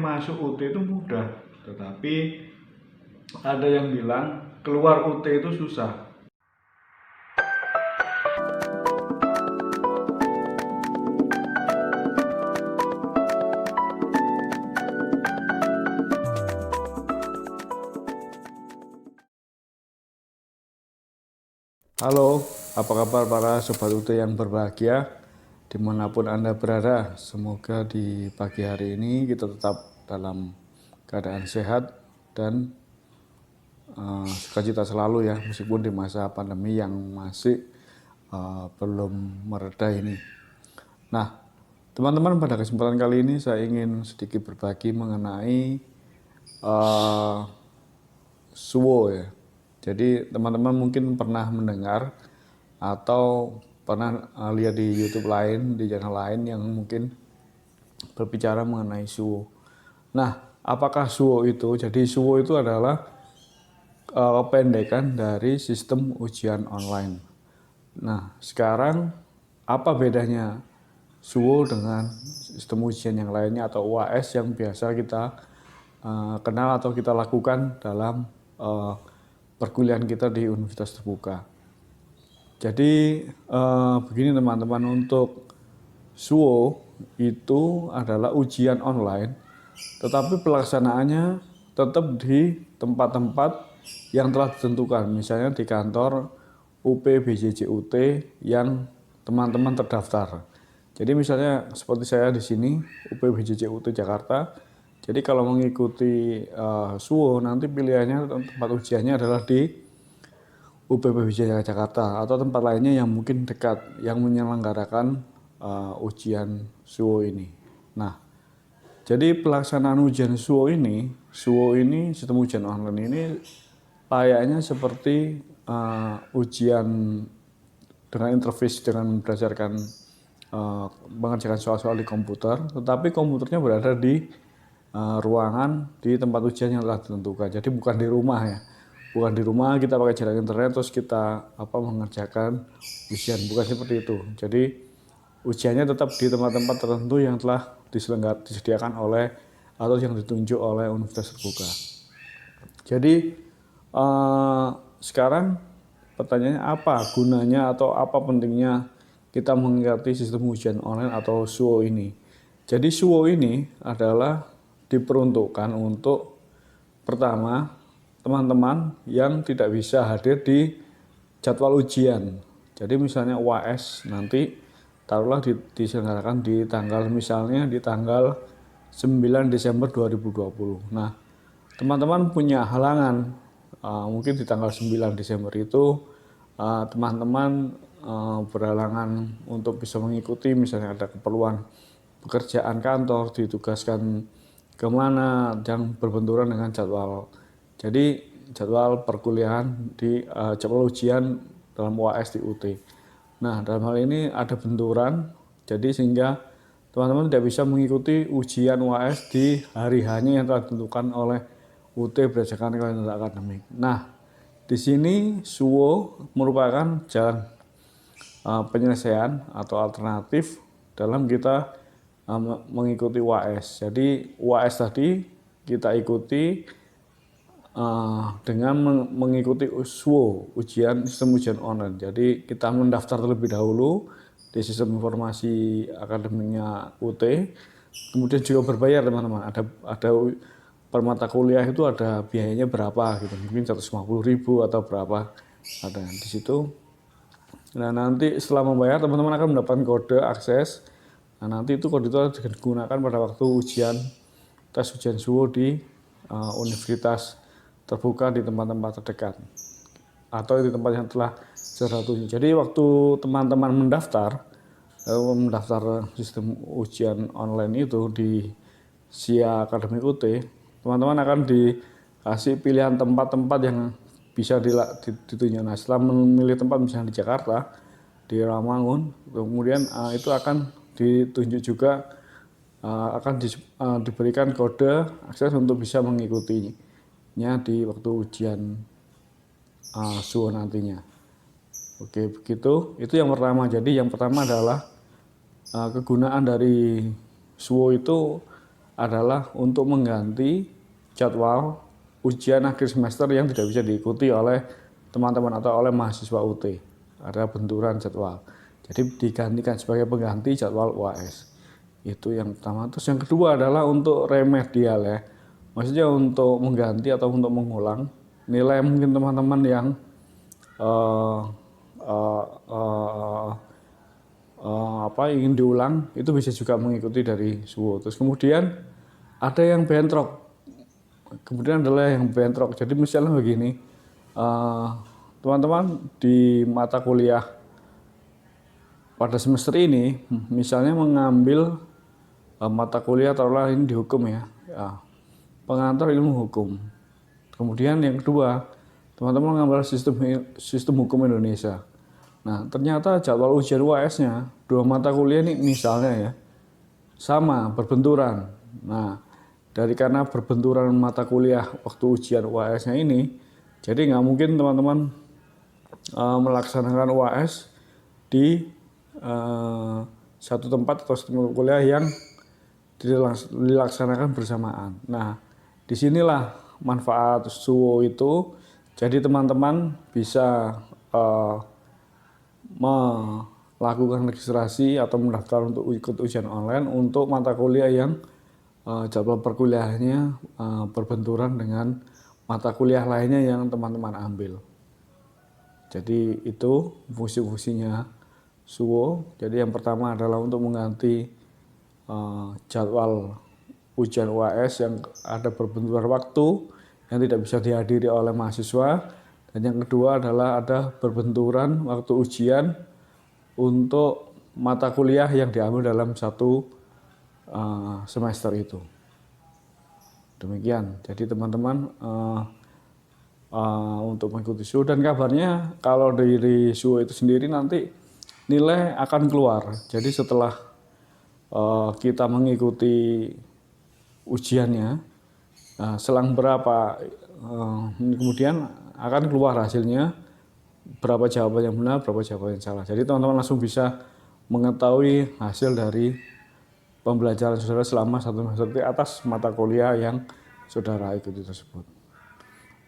masuk UT itu mudah, tetapi ada yang bilang keluar UT itu susah. Halo, apa kabar para Sobat UT yang berbahagia dimanapun Anda berada. Semoga di pagi hari ini kita tetap dalam keadaan sehat dan sukacita selalu ya, meskipun di masa pandemi yang masih belum mereda ini. Nah, teman-teman, pada kesempatan kali ini saya ingin sedikit berbagi mengenai suwo ya. Jadi teman-teman mungkin pernah mendengar atau pernah lihat di YouTube lain, di channel lain yang mungkin berbicara mengenai suwo. Nah, apakah suwo itu? Jadi suwo itu adalah kependekan dari sistem ujian online. Nah, sekarang apa bedanya suwo dengan sistem ujian yang lainnya atau UAS yang biasa kita kenal atau kita lakukan dalam perkuliahan kita di universitas terbuka. Jadi begini teman-teman, untuk suwo itu adalah ujian online, tetapi pelaksanaannya tetap di tempat-tempat yang telah ditentukan, misalnya di kantor UP BJJ UT yang teman-teman terdaftar. Jadi misalnya seperti saya di sini UP BJJ UT Jakarta. Jadi kalau mengikuti suwo, nanti pilihannya tempat ujiannya adalah di UPBJ Jakarta atau tempat lainnya yang mungkin dekat yang menyelenggarakan ujian suwo ini. Nah, jadi pelaksanaan ujian suwo ini sistem ujian online ini layaknya seperti ujian dengan interface dengan berdasarkan mengerjakan soal-soal di komputer, tetapi komputernya berada di ruangan di tempat ujian yang telah ditentukan. Jadi bukan di rumah ya. Bukan di rumah kita pakai jaringan internet terus kita mengerjakan ujian, bukan seperti itu. Jadi ujiannya tetap di tempat-tempat tertentu yang telah disediakan oleh atau yang ditunjuk oleh universitas terbuka. Jadi sekarang pertanyaannya, apa gunanya atau apa pentingnya kita mengikuti sistem ujian online atau suwo ini? Jadi suwo ini adalah diperuntukkan untuk pertama teman-teman yang tidak bisa hadir di jadwal ujian. Jadi misalnya UAS nanti taruhlah diselenggarakan di tanggal misalnya di tanggal 9 Desember 2020. Nah, teman-teman punya halangan mungkin di tanggal 9 Desember itu teman-teman berhalangan untuk bisa mengikuti, misalnya ada keperluan pekerjaan kantor, ditugaskan kemana yang berbenturan dengan jadwal. Jadi jadwal perkuliahan di jadwal ujian dalam UAS di UT. Nah, dalam hal ini ada benturan, jadi sehingga teman-teman tidak bisa mengikuti ujian UAS di hari hanya yang telah ditentukan oleh UT berdasarkan kalender akademik. Nah, di sini suwo merupakan jalan penyelesaian atau alternatif dalam kita mengikuti UAS. Jadi UAS tadi kita ikuti dengan mengikuti suwo, sistem ujian online. Jadi kita mendaftar terlebih dahulu di sistem informasi akademiknya UT, kemudian juga berbayar teman-teman. Ada per mata kuliah itu ada biayanya berapa gitu, mungkin 150.000 atau berapa ada di situ. Nah, nanti setelah membayar teman-teman akan mendapatkan kode akses. Nah, nanti itu kode itu digunakan pada waktu tes ujian suwo di universitas terbuka di tempat-tempat terdekat atau di tempat yang telah tertentu. Jadi waktu teman-teman mendaftar sistem ujian online itu di SIA Akademik UT, teman-teman akan dikasih pilihan tempat-tempat yang bisa ditunjuk. Nah, setelah memilih tempat misalnya di Jakarta, di Rawamangun, kemudian itu akan ditunjuk juga akan diberikan kode akses untuk bisa mengikutinya di waktu ujian suwo nantinya. Oke, begitu. Itu yang pertama. Jadi yang pertama adalah kegunaan dari suwo itu adalah untuk mengganti jadwal ujian akhir semester yang tidak bisa diikuti oleh teman-teman atau oleh mahasiswa UT. Ada benturan jadwal. Jadi digantikan sebagai pengganti jadwal UAS. Itu yang pertama. Terus yang kedua adalah untuk remedial ya. Maksudnya untuk mengganti atau untuk mengulang nilai mungkin teman-teman yang ingin diulang, itu bisa juga mengikuti dari SUWO. Terus kemudian ada yang bentrok. Kemudian adalah yang bentrok. Jadi misalnya begini, teman-teman di mata kuliah pada semester ini, misalnya mengambil mata kuliah taruhlah ini di hukum ya, pengantar ilmu hukum. Kemudian yang kedua, teman-teman mengambil sistem hukum Indonesia. Nah, ternyata jadwal ujian UAS-nya dua mata kuliah ini misalnya ya sama berbenturan. Nah, karena berbenturan mata kuliah waktu ujian UAS-nya ini, jadi nggak mungkin teman-teman melaksanakan UAS di satu tempat atau satu kuliah yang dilaksanakan bersamaan. Nah, disinilah manfaat SUWO itu. Jadi teman-teman bisa melakukan registrasi atau mendaftar untuk ikut ujian online untuk mata kuliah yang jadwal perkuliahannya berbenturan dengan mata kuliah lainnya yang teman-teman ambil. Jadi itu fungsi-fungsinya SUWO. Jadi yang pertama adalah untuk mengganti jadwal ujian UAS yang ada berbenturan waktu yang tidak bisa dihadiri oleh mahasiswa. Dan yang kedua adalah ada berbenturan waktu ujian untuk mata kuliah yang diambil dalam satu semester itu. Demikian. Jadi teman-teman untuk mengikuti SUWO, dan kabarnya kalau dari SUWO itu sendiri nanti nilai akan keluar. Jadi setelah kita mengikuti ujiannya, selang berapa kemudian akan keluar hasilnya, berapa jawaban yang benar, berapa jawaban yang salah. Jadi teman-teman langsung bisa mengetahui hasil dari pembelajaran saudara selama satu semester di atas mata kuliah yang saudara ikuti tersebut.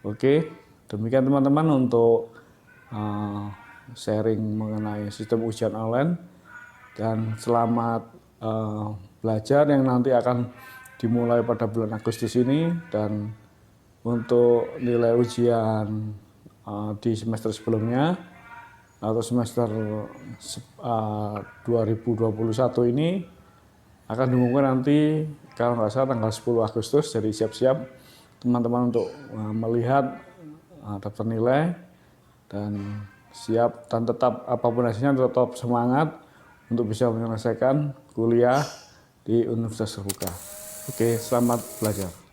Oke, demikian teman-teman untuk sharing mengenai sistem ujian online, dan selamat belajar yang nanti akan dimulai pada bulan Agustus ini. Dan untuk nilai ujian di semester sebelumnya atau semester 2021 ini akan diumumkan nanti kalau nggak salah tanggal 10 Agustus. Jadi siap-siap teman-teman untuk melihat daftar nilai dan siap, dan tetap apapun hasilnya tetap semangat untuk bisa menyelesaikan kuliah di Universitas Terbuka. Oke, selamat belajar.